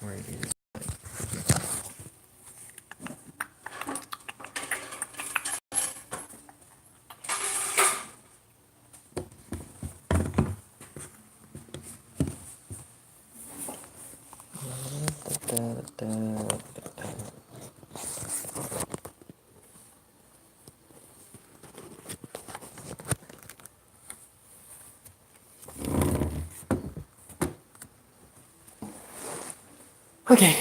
where it is. Okay,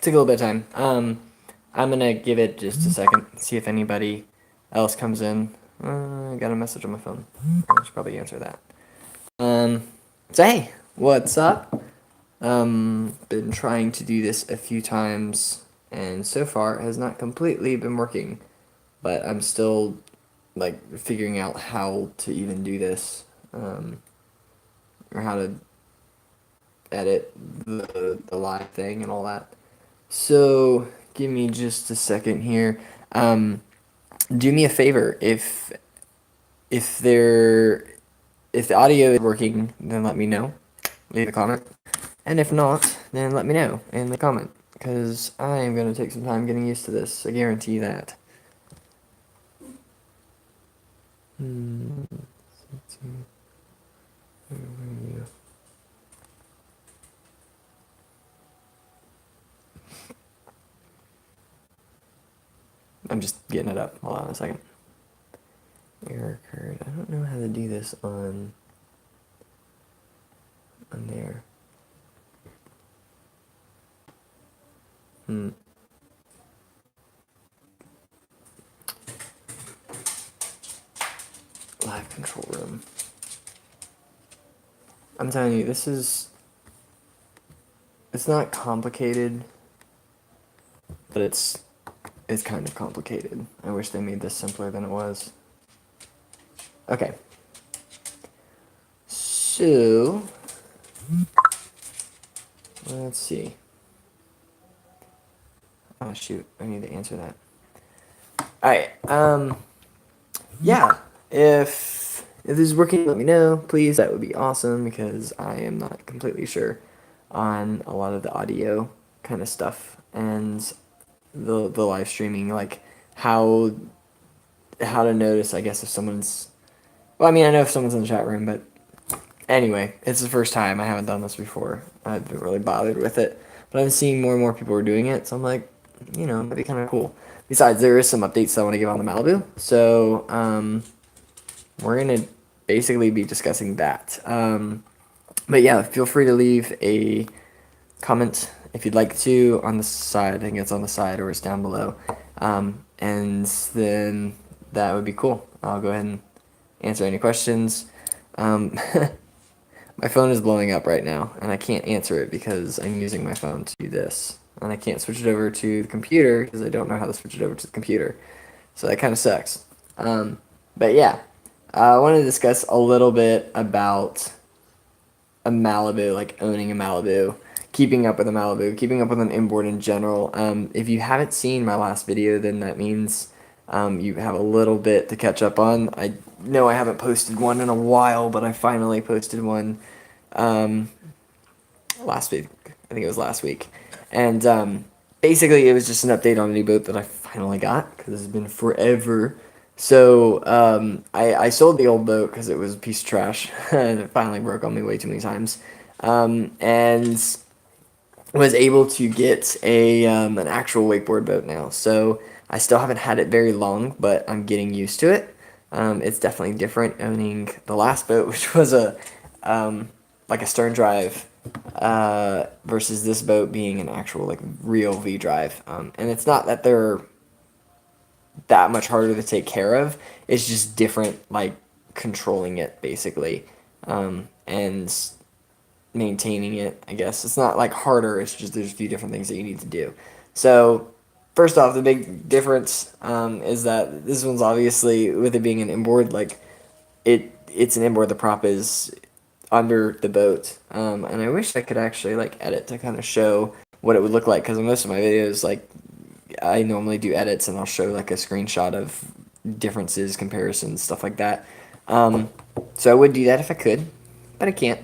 took a little bit of time. I'm gonna give it just a second, see if anybody else comes in. I got a message on my phone. I should probably answer that. So hey, what's up? Been trying to do this a few times, and so far it has not completely been working. But I'm still like figuring out how to even do this, or how to edit the live thing and all that. So give me just a second here. Do me a favor, if there if the audio is working, then let me know. Leave a comment. And if not, then let me know in the comment, because I am going to take some time getting used to this. I guarantee that. Let's see. Where are you? I'm just getting it up. Hold on a second. Error occurred. I don't know how to do this on there. Live control room. I'm telling you, it's not complicated, but it's kind of complicated. I wish they made this simpler than it was. Okay. So, let's see. Oh shoot, I need to answer that. Alright, yeah, if this is working, let me know, please. That would be awesome, because I am not completely sure on a lot of the audio kind of stuff, and the live streaming, like how to notice, I guess, if someone's, well, I mean, I know if someone's in the chat room, but anyway, it's the first time. I haven't done this before. I haven't really bothered with it, but I'm seeing more and more people are doing it, so I'm like, it might be kind of cool. Besides, there is some updates I want to give on the Malibu, so we're gonna basically be discussing that. But yeah, feel free to leave a comment if you'd like to on the side. I think it's on the side or it's down below, and then that would be cool. I'll go ahead and answer any questions. My phone is blowing up right now, and I can't answer it because I'm using my phone to do this. And I can't switch it over to the computer because I don't know how to switch it over to the computer. So that kind of sucks. But yeah, I want to discuss a little bit about a Malibu, like owning a Malibu, keeping up with a Malibu, keeping up with an inboard in general. If you haven't seen my last video, then that means you have a little bit to catch up on. I know I haven't posted one in a while, but I finally posted one last week. I think it was last week. And basically, it was just an update on a new boat that I finally got, because it's been forever. So I sold the old boat because it was a piece of trash, and it finally broke on me way too many times. And was able to get an actual wakeboard boat now. So I still haven't had it very long, but I'm getting used to it. It's definitely different owning the last boat, which was like a stern drive, versus this boat being an actual like real V drive. And it's not that they're that much harder to take care of. It's just different, like controlling it basically, and maintaining it. I guess it's not like harder. It's just there's a few different things that you need to do. So first off, the big difference is that this one's obviously, with it being an inboard, like it's an inboard. The prop is under the boat, and I wish I could actually like edit to kind of show what it would look like, because in most of my videos, like I normally do edits and I'll show like a screenshot of differences, comparisons, stuff like that. So I would do that if I could, but I can't.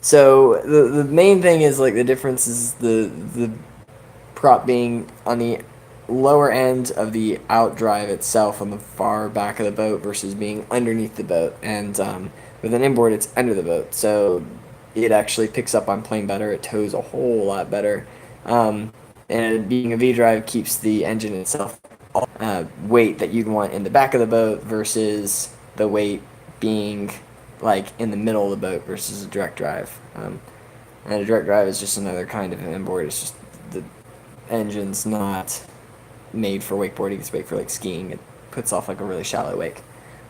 So the main thing is like the difference is the prop being on the lower end of the outdrive itself on the far back of the boat versus being underneath the boat. And with an inboard, it's under the boat, so it actually picks up on plane better. It tows a whole lot better. And being a V drive keeps the engine itself weight that you'd want in the back of the boat versus the weight being like in the middle of the boat versus a direct drive. And a direct drive is just another kind of an inboard. It's just the engine's not made for wakeboarding. It's made for like skiing. It puts off like a really shallow wake.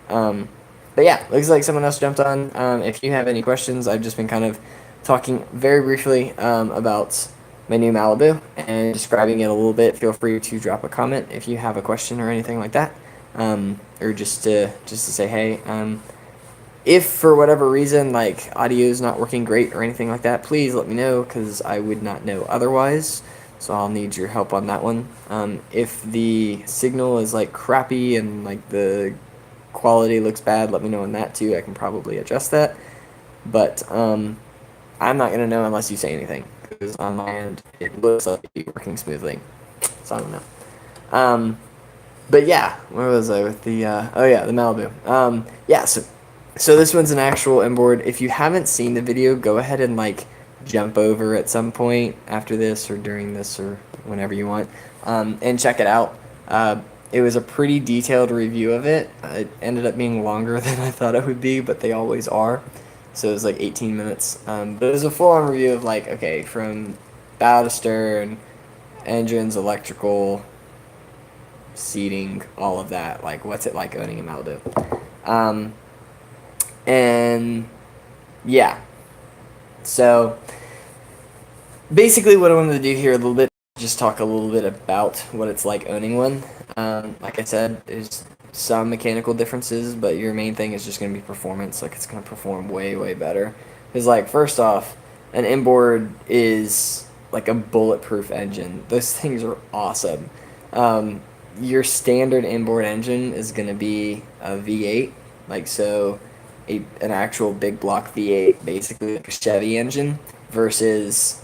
Um, but yeah, looks like someone else jumped on. If you have any questions, I've just been kind of talking very briefly about my new Malibu and describing it a little bit. Feel free to drop a comment if you have a question or anything like that, or just to say hey. If for whatever reason like audio is not working great or anything like that, please let me know because I would not know otherwise. So I'll need your help on that one. If the signal is like crappy and like the quality looks bad, let me know on that too. I can probably adjust that. But I'm not gonna know unless you say anything because on my end it looks like it's working smoothly. So I don't know. But yeah, where was I with the? Oh yeah, the Malibu. Yeah, so this one's an actual inboard. If you haven't seen the video, go ahead and like jump over at some point after this or during this or whenever you want, and check it out. It was a pretty detailed review of it. It ended up being longer than I thought it would be, but they always are. So it was like 18 minutes. But it was a full-on review of like, okay, from bow to stern, engines, electrical, seating, all of that. Like, what's it like owning a Malibu? And yeah, so basically what I wanted to do here a little bit, just talk a little bit about what it's like owning one. Like I said, there's some mechanical differences, but your main thing is just going to be performance. Like, it's going to perform way, way better. Because, like, first off, an inboard is like a bulletproof engine. Those things are awesome. Your standard inboard engine is going to be a V8, like so, an actual big block V8, basically like a Chevy engine, versus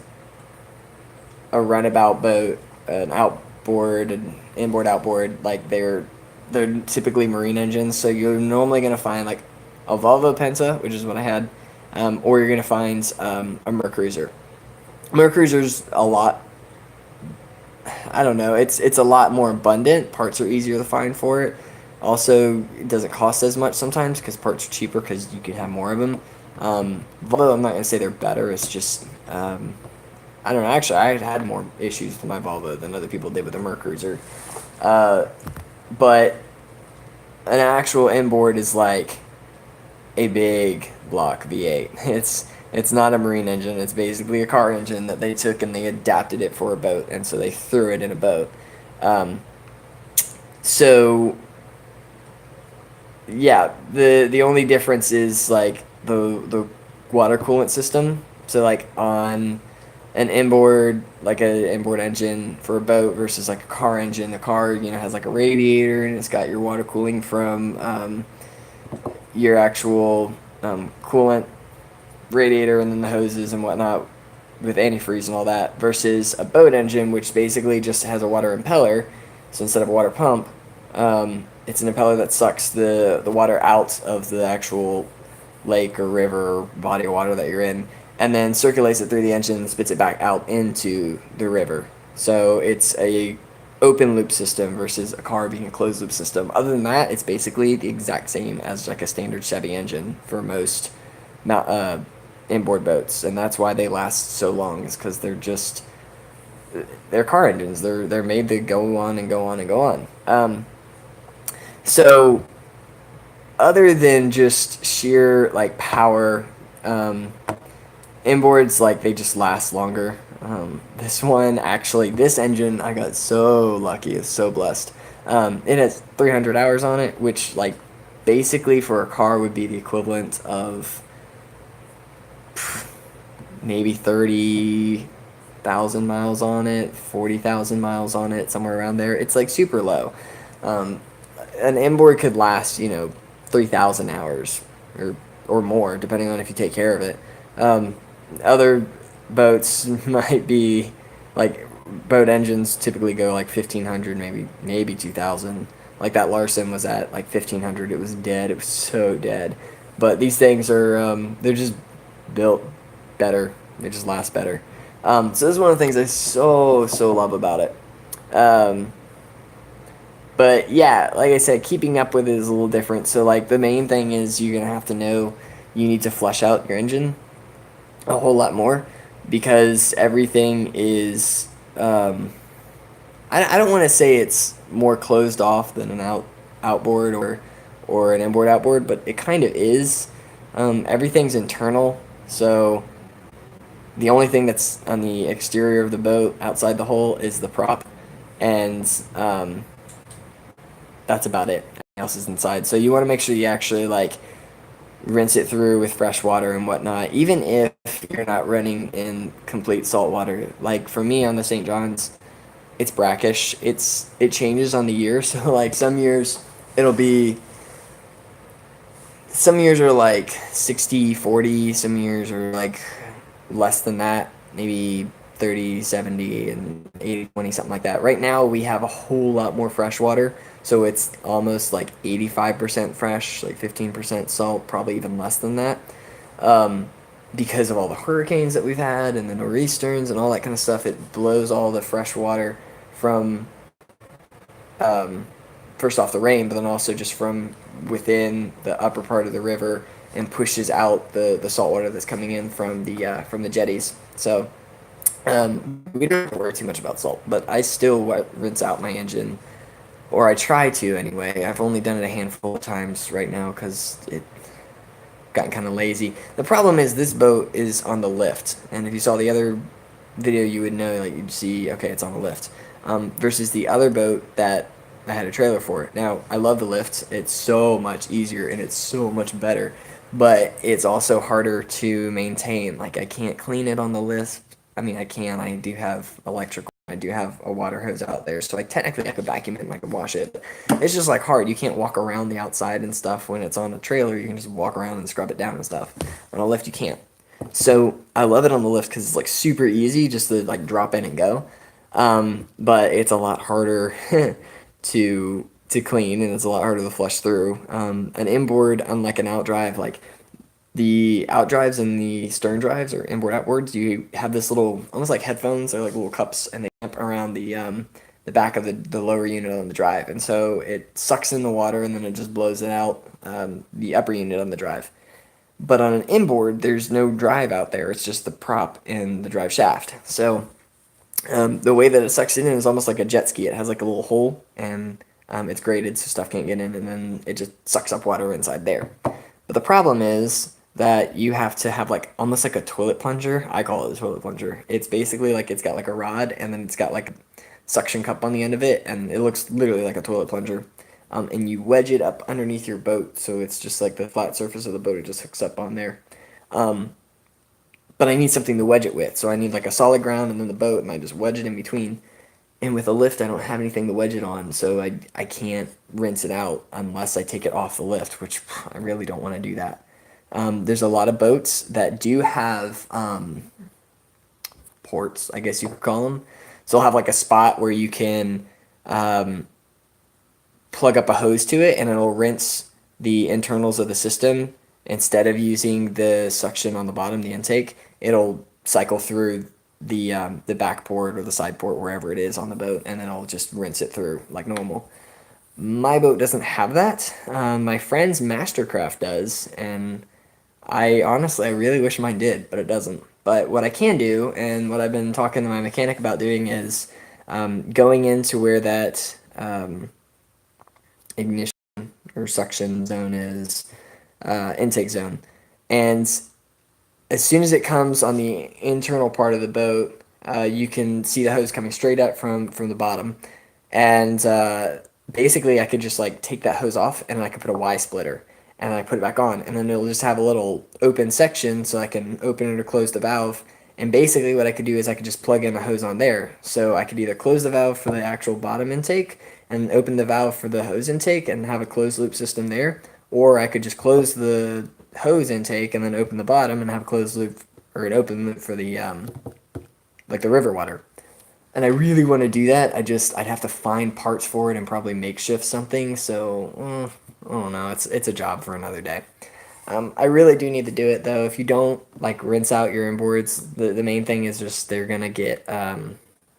a runabout boat, an outboard, an inboard outboard. Like they're typically marine engines, so you're normally going to find like a Volvo Penta, which is what I had, or you're going to find a Mercruiser. Mercruiser's a lot. I don't know. It's a lot more abundant. Parts are easier to find for it. Also, it doesn't cost as much sometimes because parts are cheaper because you can have more of them. Volvo, I'm not gonna say they're better. It's just I don't know. Actually, I had more issues with my Volvo than other people did with the Mercruiser. But an actual inboard is like a big block V8. It's not a marine engine. It's basically a car engine that they took and they adapted it for a boat, and so they threw it in a boat. So yeah, the only difference is like the water coolant system. So like on an inboard, like an inboard engine for a boat versus like a car engine. The car, has like a radiator and it's got your water cooling from your actual coolant radiator and then the hoses and whatnot with antifreeze and all that, versus a boat engine, which basically just has a water impeller. So instead of a water pump, it's an impeller that sucks the water out of the actual lake or river or body of water that you're in, and then circulates it through the engine and spits it back out into the river. So it's a open loop system versus a car being a closed loop system. Other than that, it's basically the exact same as like a standard Chevy engine for most inboard boats, and that's why they last so long. Is because they're car engines. They're made to go on and go on and go on. So other than just sheer like power, inboards, like, they just last longer. This engine, I got so lucky. It's so blessed. It has 300 hours on it, which like basically for a car would be the equivalent of maybe 30,000 miles on it, 40,000 miles on it, somewhere around there. It's like super low. An inboard could last 3,000 hours or more, depending on if you take care of it. Other boats might be like boat engines typically go like 1500, maybe 2000. Like that Larson was at like 1500. It was dead. It was so dead. But these things are they're just built better. They just last better. So this is one of the things I so love about it. Um, but yeah, like I said, keeping up with it is a little different. So like the main thing is you're gonna have to know you need to flush out your engine a whole lot more because everything is. I don't want to say it's more closed off than an outboard or an inboard outboard, but it kind of is. Everything's internal, so the only thing that's on the exterior of the boat outside the hull is the prop, and that's about it. Everything else is inside. So you want to make sure you actually like rinse it through with fresh water and whatnot, even if you're not running in complete salt water. Like for me on the St. John's, it's brackish. It changes on the year. So like it'll be some years are like 60-40. Some years are like less than that, maybe 30-70 and 80-20, something like that. Right now we have a whole lot more fresh water, so it's almost like 85% fresh, like 15% salt, probably even less than that. Um, because of all the hurricanes that we've had and the nor'easters and all that kind of stuff, it blows all the fresh water from um, first off the rain, but then also just from within the upper part of the river and pushes out the salt water that's coming in from the jetties. So we don't have to worry too much about salt, but I still rinse out my engine, or I try to anyway. I've only done it a handful of times right now because it gotten kind of lazy. The problem is this boat is on the lift, and if you saw the other video, you would know, like you'd see, okay, it's on the lift. Versus the other boat that I had a trailer for. Now I love the lift; it's so much easier and it's so much better, but it's also harder to maintain. Like I can't clean it on the lift. I mean, I can. I do have electrical. I do have a water hose out there, so like technically I could vacuum it and I could wash it. It's just like hard. You can't walk around the outside and stuff when it's on a trailer. You can just walk around and scrub it down and stuff. On a lift, you can't. So I love it on the lift because it's like super easy just to like drop in and go. But it's a lot harder to clean and it's a lot harder to flush through. An inboard, unlike an outdrive, like the outdrives and the stern drives or inboard outboards, you have this little almost like headphones. They're like little cups and they clamp around the back of the lower unit on the drive, and so it sucks in the water and then it just blows it out the upper unit on the drive. But on an inboard, there's no drive out there. It's just the prop and the drive shaft. So the way that it sucks it in is almost like a jet ski. It has like a little hole and it's graded so stuff can't get in, and then it just sucks up water inside there. But the problem is that you have to have like almost like a toilet plunger. I call it a toilet plunger. It's basically like it's got like a rod and then it's got like a suction cup on the end of it, and it looks literally like a toilet plunger. And you wedge it up underneath your boat, so it's just like the flat surface of the boat. It just hooks up on there. Um, but I need something to wedge it with, so I need like a solid ground and then the boat, and I just wedge it in between. And with a lift, I don't have anything to wedge it on, so I can't rinse it out unless I take it off the lift, which I really don't want to do that. There's a lot of boats that do have ports, I guess you could call them. So they'll have like a spot where you can um, plug up a hose to it and it'll rinse the internals of the system instead of using the suction on the bottom, the intake. It'll cycle through the back port or the side port, wherever it is on the boat, and then it'll just rinse it through like normal. My boat doesn't have that. My friend's Mastercraft does, and I really wish mine did, but it doesn't. But what I can do, and what I've been talking to my mechanic about doing, is going into where that ignition or suction zone is, intake zone. And as soon as it comes on the internal part of the boat, you can see the hose coming straight up from the bottom. And basically, I could just like take that hose off and I could put a Y splitter and I put it back on. And then it'll just have a little open section so I can open it or close the valve. And basically, what I could do is I could just plug in the hose on there. So I could either close the valve for the actual bottom intake and open the valve for the hose intake and have a closed loop system there, or I could just close the hose intake and then open the bottom and have a closed loop or an open loop for the like the river water. And I really want to do that. I'd have to find parts for it and probably makeshift something. So I don't know. It's a job for another day. I really do need to do it though. If you don't like rinse out your inboards, the main thing is just they're gonna get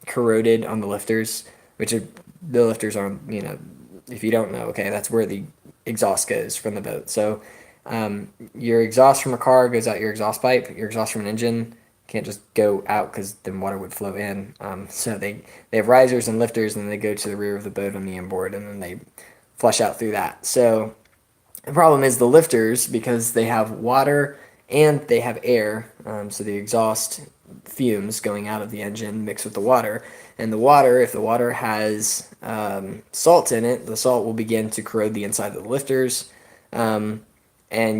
corroded on the lifters, which are the lifters are, if you don't know, okay, that's where the exhaust goes from the boat. So your exhaust from a car goes out your exhaust pipe. Your exhaust from an engine can't just go out because then water would flow in. So they have risers and lifters, and they go to the rear of the boat on the inboard, and then they flush out through that. So the problem is the lifters, because they have water and they have air, so the exhaust fumes going out of the engine mixed with the water. And the water, if the water has salt in it, the salt will begin to corrode the inside of the lifters, and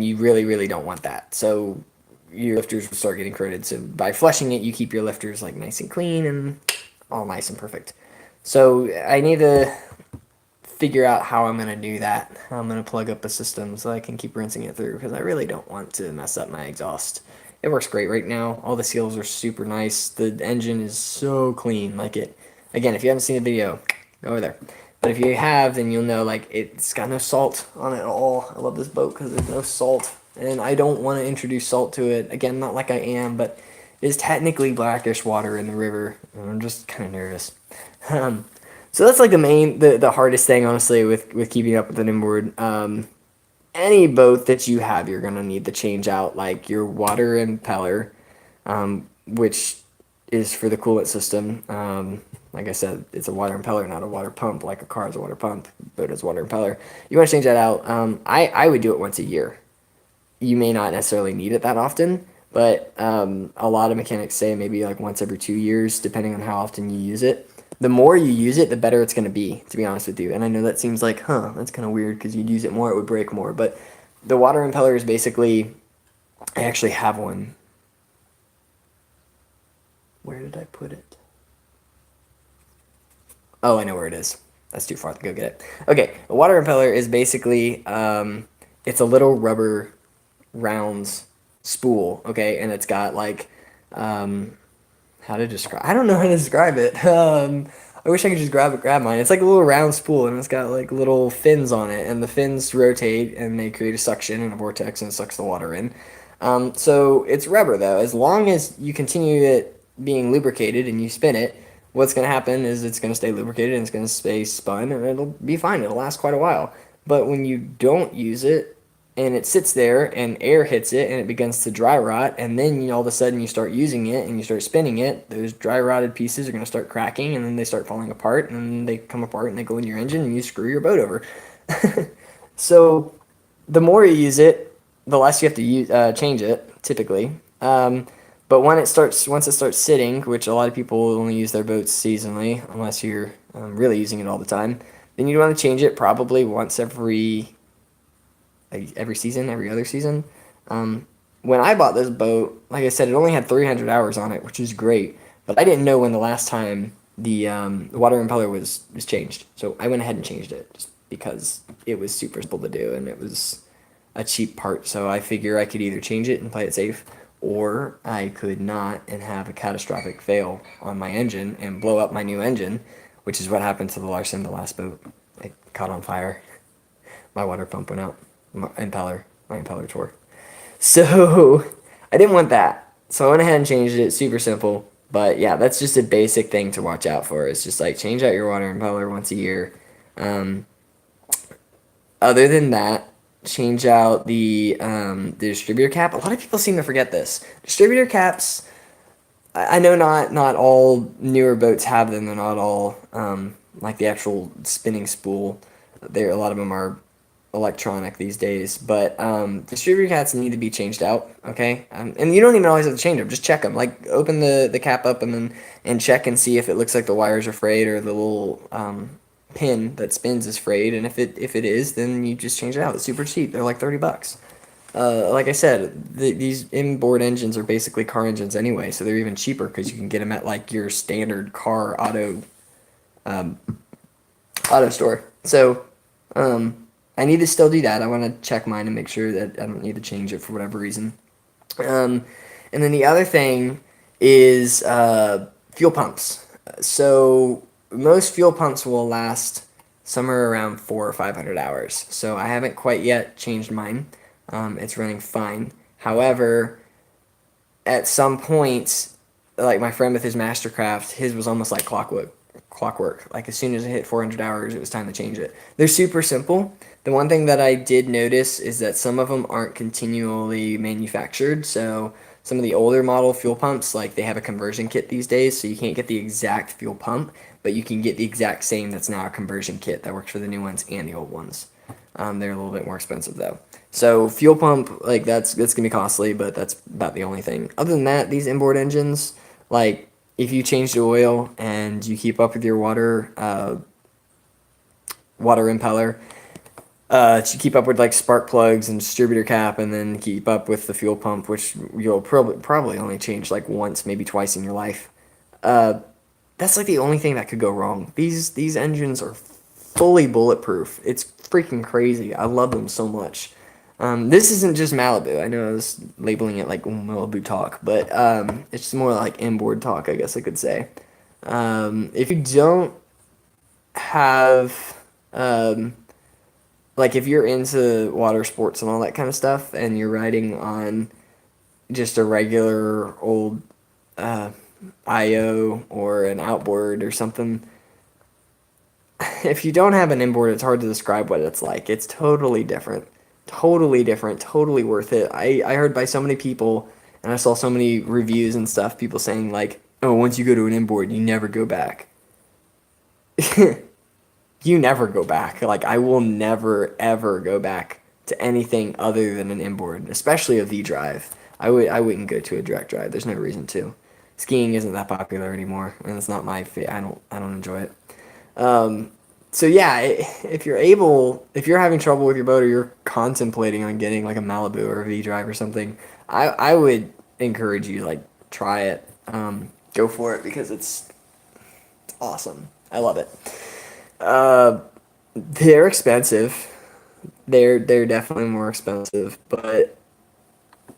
you really, really don't want that. So your lifters will start getting corroded. So by flushing it, you keep your lifters like nice and clean and all nice and perfect. So I need to figure out how I'm going to do that. I'm going to plug up a system so I can keep rinsing it through because I really don't want to mess up my exhaust. It works great right now. All the seals are super nice. The engine is so clean. Like it, again, if you haven't seen the video, go over there. But if you have, then you'll know like it's got no salt on it at all. I love this boat because there's no salt. And I don't want to introduce salt to it. Again, not like I am, but it is technically blackish water in the river. And I'm just kind of nervous. So that's like the hardest thing, honestly, with keeping up with an inboard. Any boat that you have, you're gonna need to change out like your water impeller, which is for the coolant system. Like I said, it's a water impeller, not a water pump. Like a car is a water pump, boat is a water impeller. You want to change that out. I would do it once a year. You may not necessarily need it that often, but a lot of mechanics say maybe like once every 2 years, depending on how often you use it. The more you use it, the better it's going to be honest with you. And I know that seems like, that's kind of weird because you'd use it more, it would break more. But the water impeller is basically, I actually have one. Where did I put it? Oh, I know where it is. That's too far to go get it. Okay, a water impeller is basically, it's a little rubber rounds spool, okay? And it's got like, how to describe? I don't know how to describe it. I wish I could just grab mine. It's like a little round spool, and it's got like little fins on it, and the fins rotate, and they create a suction and a vortex, and it sucks the water in. So it's rubber though. As long as you continue it being lubricated and you spin it, what's going to happen is it's going to stay lubricated and it's going to stay spun, and it'll be fine. It'll last quite a while. But when you don't use it, and it sits there and air hits it and it begins to dry rot, and then all of a sudden you start using it and you start spinning it, those dry rotted pieces are going to start cracking, and then they start falling apart, and then they come apart and they go in your engine and you screw your boat over. So the more you use it, the less you have to change it typically. But once it starts sitting, which a lot of people only use their boats seasonally unless you're really using it all the time, then you want to change it probably once every season, every other season. When I bought this boat, like I said, it only had 300 hours on it, which is great. But I didn't know when the last time the water impeller was changed. So I went ahead and changed it just because it was super simple to do and it was a cheap part. So I figure I could either change it and play it safe, or I could not and have a catastrophic fail on my engine and blow up my new engine, which is what happened to the Larson, the last boat. It caught on fire. My water pump went out. My impeller tore. So I didn't want that. So I went ahead and changed it. Super simple. But yeah, that's just a basic thing to watch out for. It's just like change out your water impeller once a year. Other than that, change out the distributor cap. A lot of people seem to forget this. Distributor caps, I know not all newer boats have them. They're not all like the actual spinning spool. A lot of them are electronic these days, but distributor caps need to be changed out, okay? And you don't even always have to change them, just check them. Like open the cap up and check and see if it looks like the wires are frayed or the little pin that spins is frayed, and if it is, then you just change it out. It's super cheap. They're like $30. Like I said, these inboard engines are basically car engines anyway, so they're even cheaper because you can get them at like your standard car auto store. So I need to still do that. I want to check mine and make sure that I don't need to change it for whatever reason. And And then the other thing is fuel pumps. So most fuel pumps will last somewhere around 400 or 500 hours. So I haven't quite yet changed mine. It's running fine. However, at some point, like my friend with his Mastercraft, his was almost like clockwork. Clockwork. Like as soon as it hit 400 hours, it was time to change it. They're super simple. The one thing that I did notice is that some of them aren't continually manufactured. So some of the older model fuel pumps, like they have a conversion kit these days, so you can't get the exact fuel pump, but you can get the exact same that's now a conversion kit that works for the new ones and the old ones. They're a little bit more expensive though. So fuel pump, like that's gonna be costly, but that's about the only thing. Other than that, these inboard engines, like if you change the oil and you keep up with your water impeller, to keep up with like spark plugs and distributor cap, and then keep up with the fuel pump, which you'll probably only change like once, maybe twice in your life. Uh, that's like the only thing that could go wrong. These engines are fully bulletproof. It's freaking crazy. I love them so much. This isn't just Malibu. I know I was labeling it like Malibu talk, but it's more like inboard talk, I guess I could say. If you don't have, um, like, if you're into water sports and all that kind of stuff, and you're riding on just a regular old uh, IO or an outboard or something, if you don't have an inboard, it's hard to describe what it's like. It's totally different. Totally different. Totally worth it. I heard by so many people, and I saw so many reviews and stuff, people saying, like, oh, once you go to an inboard, you never go back. You never go back. Like, I will never, ever go back to anything other than an inboard, especially a V drive. I wouldn't go to a direct drive. There's no reason to. Skiing isn't that popular anymore, and it's not my I don't enjoy it. Um, so yeah, if you're having trouble with your boat or you're contemplating on getting like a Malibu or a V Drive or something, I would encourage you to like try it. Go for it because it's awesome. I love it. Uh, they're expensive. They're definitely more expensive, but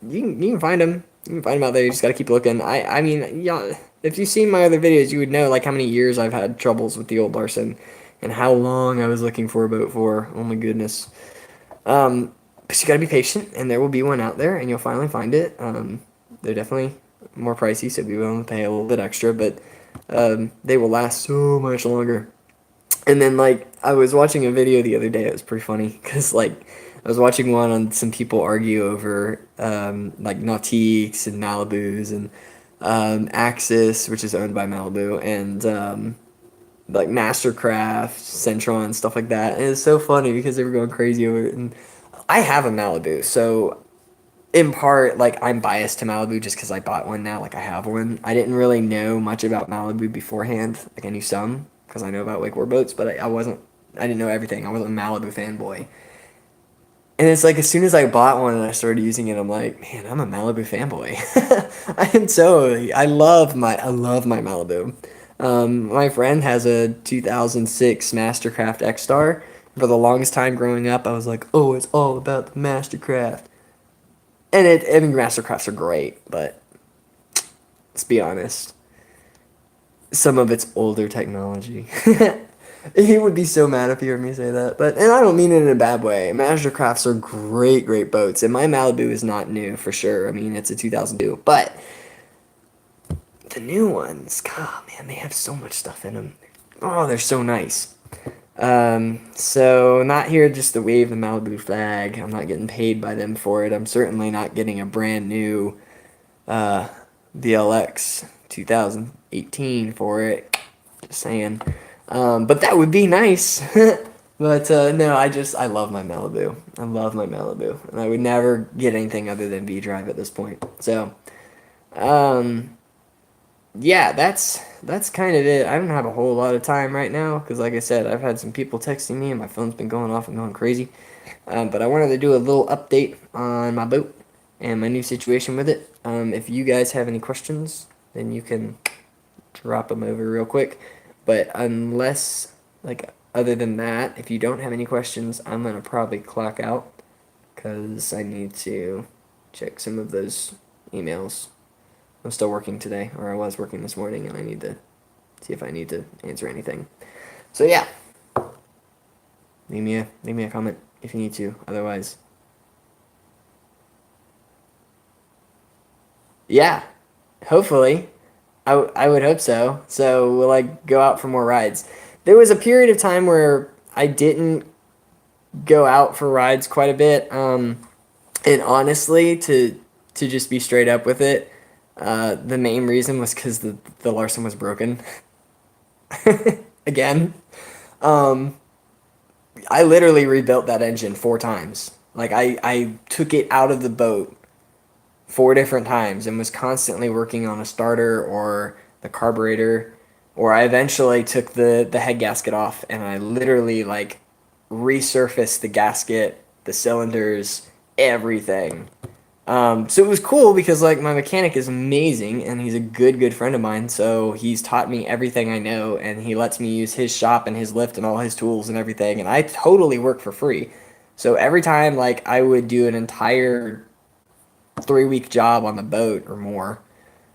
you can find them. You can find them out there. You just gotta keep looking. I mean, yeah. If you've seen my other videos, you would know like how many years I've had troubles with the old Larson, and how long I was looking for a boat for. Oh my goodness. But you gotta be patient, and there will be one out there, and you'll finally find it. They're definitely more pricey, so be willing to pay a little bit extra, but they will last so much longer. And then like I was watching a video the other day. It was pretty funny because like I was watching one on some people argue over like Nautiques and Malibus and Axis, which is owned by Malibu, and like Mastercraft, Centron, stuff like that. And it's so funny because they were going crazy over it. And I have a Malibu, so in part, like I'm biased to Malibu just because I bought one now. Like I have one. I didn't really know much about Malibu beforehand. Like I knew some because I know about wakeboard boats, but I wasn't. I didn't know everything. I wasn't a Malibu fanboy. And it's like as soon as I bought one and I started using it, I'm like, man, I'm a Malibu fanboy. I am so. I love my Malibu. My friend has a 2006 Mastercraft X Star. For the longest time growing up, I was like, oh, it's all about the Mastercraft. And I mean, Mastercrafts are great, but let's be honest, some of it's older technology. He would be so mad if he heard me say that, but and I don't mean it in a bad way. Mastercrafts are great, great boats, and my Malibu is not new for sure. I mean, it's a 2002, but the new ones, God, man, they have so much stuff in them. Oh, they're so nice. So not here just to wave the Malibu flag. I'm not getting paid by them for it. I'm certainly not getting a brand new uh, VLX 2018 for it. Just saying. But that would be nice. But no, I love my Malibu. I love my Malibu, and I would never get anything other than V Drive at this point. So, um, yeah, that's kind of it. I don't have a whole lot of time right now because, like I said, I've had some people texting me, and my phone's been going off and going crazy. But I wanted to do a little update on my boat and my new situation with it. If you guys have any questions, then you can drop them over real quick. But unless, like, other than that, if you don't have any questions, I'm going to probably clock out because I need to check some of those emails. I'm still working today, or I was working this morning, and I need to see if I need to answer anything. So yeah, leave me a comment if you need to. Otherwise, yeah, hopefully, I would hope so. So we'll like go out for more rides. There was a period of time where I didn't go out for rides quite a bit. And honestly, to just be straight up with it, the main reason was because the Larson was broken again. Um, I literally rebuilt that engine 4 times. Like I took it out of the boat 4 different times and was constantly working on a starter or the carburetor, or I eventually took the head gasket off and I literally like resurfaced the gasket, the cylinders, everything. So it was cool because like my mechanic is amazing and he's a good friend of mine. So he's taught me everything I know and he lets me use his shop and his lift and all his tools and everything. And I totally work for free. So every time like I would do an entire 3 week job on the boat or more,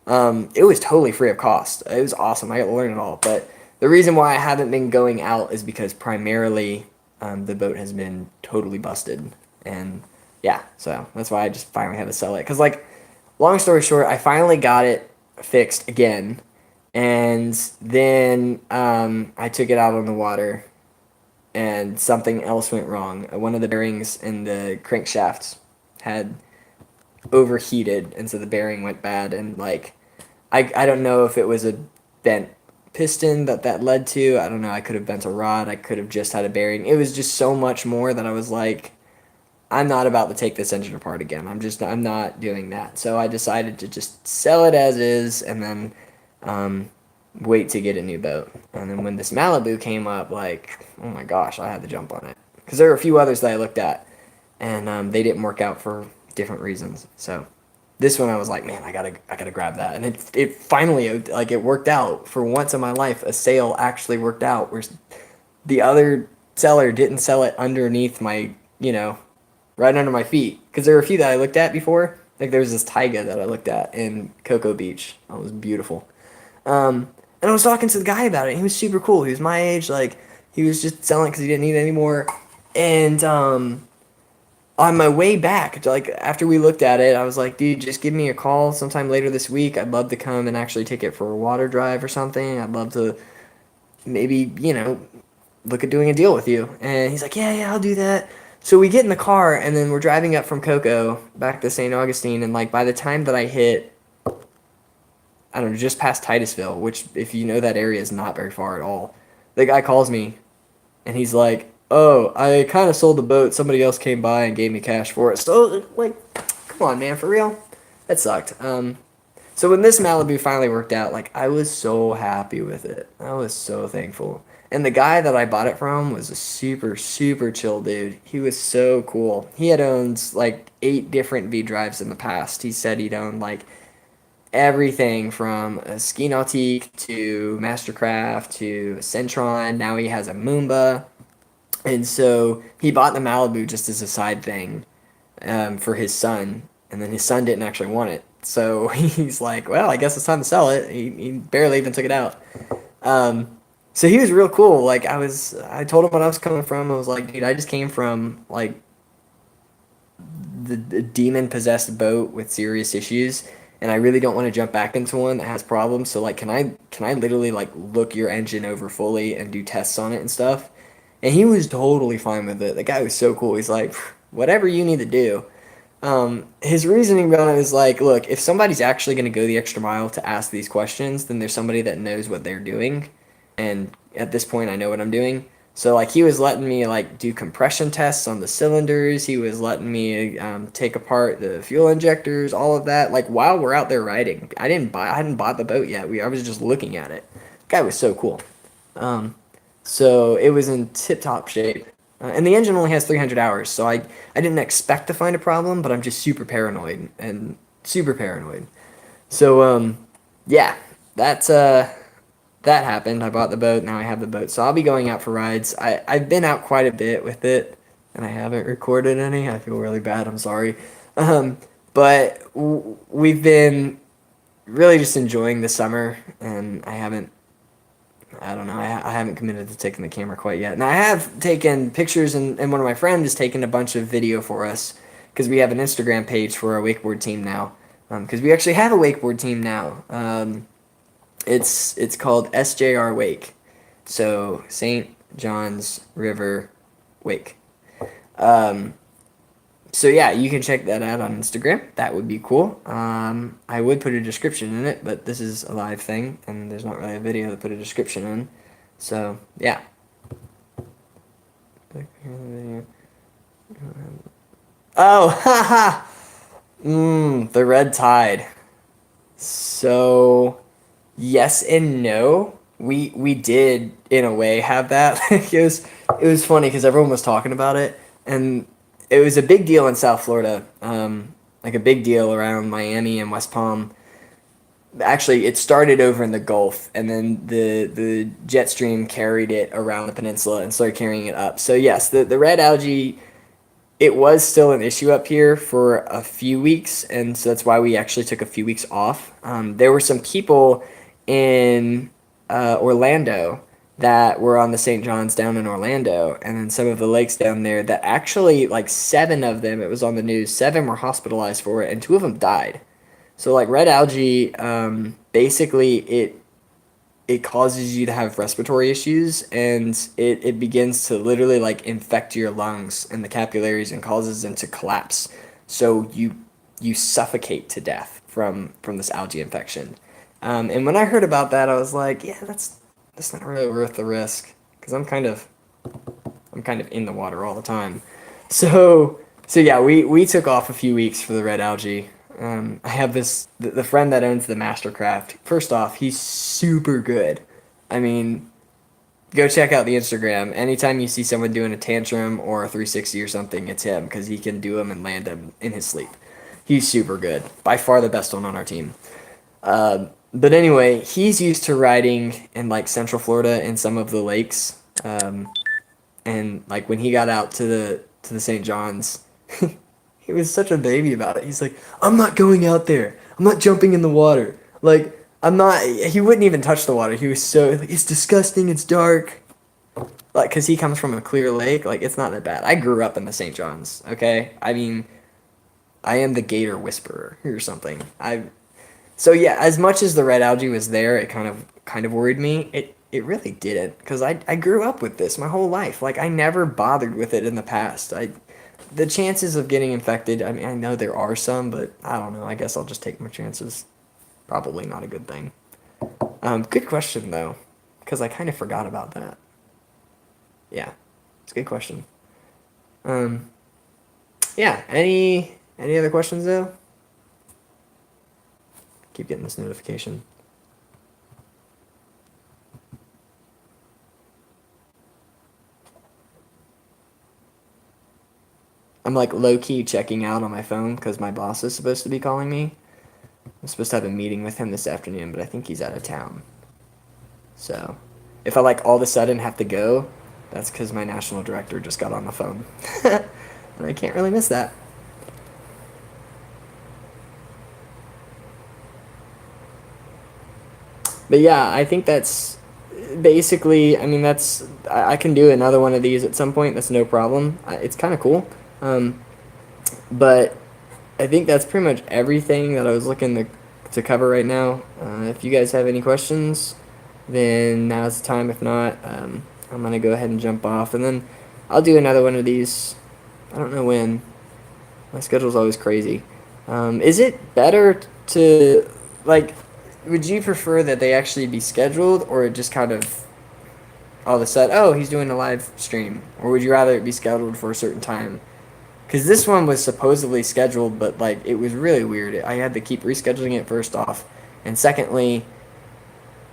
it was totally free of cost. It was awesome. I got to learn it all. But the reason why I haven't been going out is because primarily the boat has been totally busted. And yeah, so that's why I just finally had to sell it. Because, like, long story short, I finally got it fixed again. And then I took it out on the water and something else went wrong. One of the bearings in the crankshaft had overheated, and so the bearing went bad. And, like, I don't know if it was a bent piston that led to. I don't know. I could have bent a rod. I could have just had a bearing. It was just so much more that I was like, I'm not about to take this engine apart again. I'm not doing that. So I decided to just sell it as is and then um, wait to get a new boat. And then when this Malibu came up, like, oh my gosh, I had to jump on it. Because there were a few others that I looked at and they didn't work out for different reasons. So this one I was like, man, I gotta grab that. And it finally, like, it worked out. For once in my life, a sale actually worked out where the other seller didn't sell it underneath my, right under my feet. Because there were a few that I looked at before. Like there was this taiga that I looked at in Cocoa Beach. That was beautiful. And I was talking to the guy about it. He was super cool. He was my age. Like he was just selling because he didn't need it anymore. And on my way back, like after we looked at it, I was like, dude, just give me a call sometime later this week. I'd love to come and actually take it for a water drive or something. I'd love to maybe, look at doing a deal with you. And he's like, yeah, I'll do that. So we get in the car and then we're driving up from Cocoa back to St. Augustine. And like by the time that I hit, I don't know, just past Titusville, which if you know that area is not very far at all, the guy calls me and he's like, oh, I kind of sold the boat. Somebody else came by and gave me cash for it. So like, come on, man, for real? That sucked. So when this Malibu finally worked out, like I was so happy with it. I was so thankful. And the guy that I bought it from was a super chill dude. He was so cool. He had owned like 8 different V drives in the past. He said he'd owned like everything from a Ski Nautique to Mastercraft to a Centron. Now he has a Moomba. And so he bought the Malibu just as a side thing for his son. And then his son didn't actually want it. So he's like, well, I guess it's time to sell it. He barely even took it out. So he was real cool. Like I told him what I was coming from. I was like, dude, I just came from like the demon possessed boat with serious issues, and I really don't want to jump back into one that has problems. So like, can I literally like look your engine over fully and do tests on it and stuff? And he was totally fine with it. The guy was so cool. He's like, whatever you need to do. His reasoning behind it is like, look, if somebody's actually going to go the extra mile to ask these questions, then there's somebody that knows what they're doing. And at this point, I know what I'm doing. So, like, he was letting me, like, do compression tests on the cylinders. He was letting me take apart the fuel injectors, all of that. Like, while we're out there riding. I hadn't bought the boat yet. I was just looking at it. The guy was so cool. So, it was in tip-top shape. And the engine only has 300 hours, so I didn't expect to find a problem, but I'm just super paranoid and super paranoid. So yeah, that happened. I bought the boat, now I have the boat, so I'll be going out for rides. I've been out quite a bit with it, and I haven't recorded any. I feel really bad. I'm sorry, but we've been really just enjoying the summer, and I don't know, I haven't committed to taking the camera quite yet. And I have taken pictures, and one of my friends has taken a bunch of video for us because we have an Instagram page for our wakeboard team now. Because we actually have a wakeboard team now. It's called SJR Wake, so St. John's River Wake. Um, so yeah, you can check that out on Instagram. That would be cool. I would put a description in it, but this is a live thing, and there's not really a video to put a description in. So yeah. Oh, haha. The red tide. So yes and no. We did in a way have that. It was funny because everyone was talking about it, and it was a big deal in South Florida. Like a big deal around Miami and West Palm. Actually, it started over in the Gulf, and then the jet stream carried it around the peninsula and started carrying it up. So yes, the red algae, it was still an issue up here for a few weeks, and so that's why we actually took a few weeks off. There were some people in Orlando that were on the St. John's down in Orlando, and then some of the lakes down there that actually, like seven of them, it was on the news, seven were hospitalized for it, and two of them died. So like red algae, basically it causes you to have respiratory issues, and it begins to literally like infect your lungs and the capillaries and causes them to collapse. So you suffocate to death from this algae infection. And when I heard about that, I was like, yeah, that's not really worth the risk because I'm kind of in the water all the time. So yeah, we took off a few weeks for the red algae. I have the friend that owns the Mastercraft. First off, he's super good. I mean, go check out the Instagram. Anytime you see someone doing a tantrum or a 360 or something, it's him because he can do them and land them in his sleep. He's super good. By far the best one on our team. But anyway, he's used to riding in like Central Florida in some of the lakes. And like when he got out to the St. John's, he was such a baby about it. He's like, I'm not going out there. I'm not jumping in the water. Like, I'm not. He wouldn't even touch the water. He was so like, it's disgusting. It's dark. Like, cause he comes from a clear lake. Like, it's not that bad. I grew up in the St. John's. Okay, I mean, I am the gator whisperer or something. So yeah, as much as the red algae was there, it kind of worried me. It really didn't, because I grew up with this my whole life. Like I never bothered with it in the past. The chances of getting infected, I mean, I know there are some, but I don't know. I guess I'll just take my chances. Probably not a good thing. Good question though, because I kind of forgot about that. Yeah, it's a good question. Um, yeah. Any other questions though? Keep getting this notification. I'm like low key checking out on my phone because my boss is supposed to be calling me. I'm supposed to have a meeting with him this afternoon, but I think he's out of town. So, if I like all of a sudden have to go, that's because my national director just got on the phone. And I can't really miss that. But yeah, I think that's basically, I mean, I can do another one of these at some point. That's no problem. It's kind of cool. Um, but I think that's pretty much everything that I was looking to cover right now. If you guys have any questions, then now's the time. If not, I'm going to go ahead and jump off. And then I'll do another one of these. I don't know when. My schedule's always crazy. Is it better to, like, would you prefer that they actually be scheduled or just kind of all of a sudden, oh, he's doing a live stream? Or would you rather it be scheduled for a certain time? Because this one was supposedly scheduled, but like it was really weird. I had to keep rescheduling it first off, and secondly,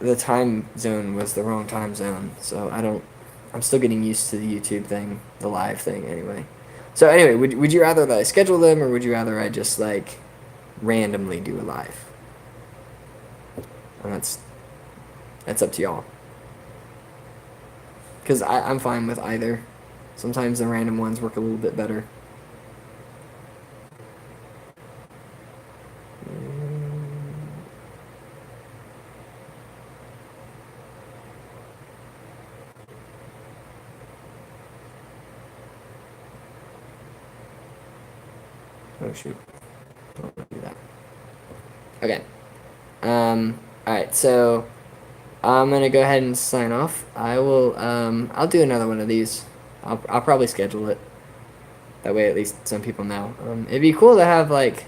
the time zone was the wrong time zone. So I don't. I'm still getting used to the YouTube thing, the live thing, anyway. So anyway, would you rather that I schedule them, or would you rather I just like randomly do a live? And that's up to y'all. Because I'm fine with either. Sometimes the random ones work a little bit better. Oh shoot, don't want to do that. Okay. All right. So I'm gonna go ahead and sign off. I will. I'll do another one of these. I'll probably schedule it. That way, at least some people know. It'd be cool to have like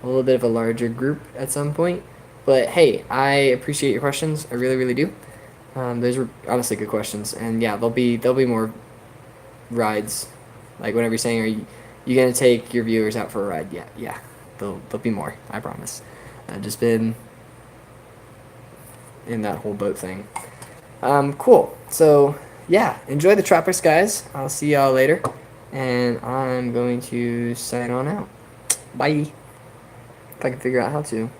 a little bit of a larger group at some point. But hey, I appreciate your questions. I really, really do. Those were honestly good questions, and yeah, there'll be more rides. Like whenever you're saying, are you gonna take your viewers out for a ride? Yeah, yeah. There'll be more. I promise. I've just been in that whole boat thing. Cool. So yeah, enjoy the tropics, guys. I'll see y'all later, and I'm going to sign on out. Bye. If I can figure out how to.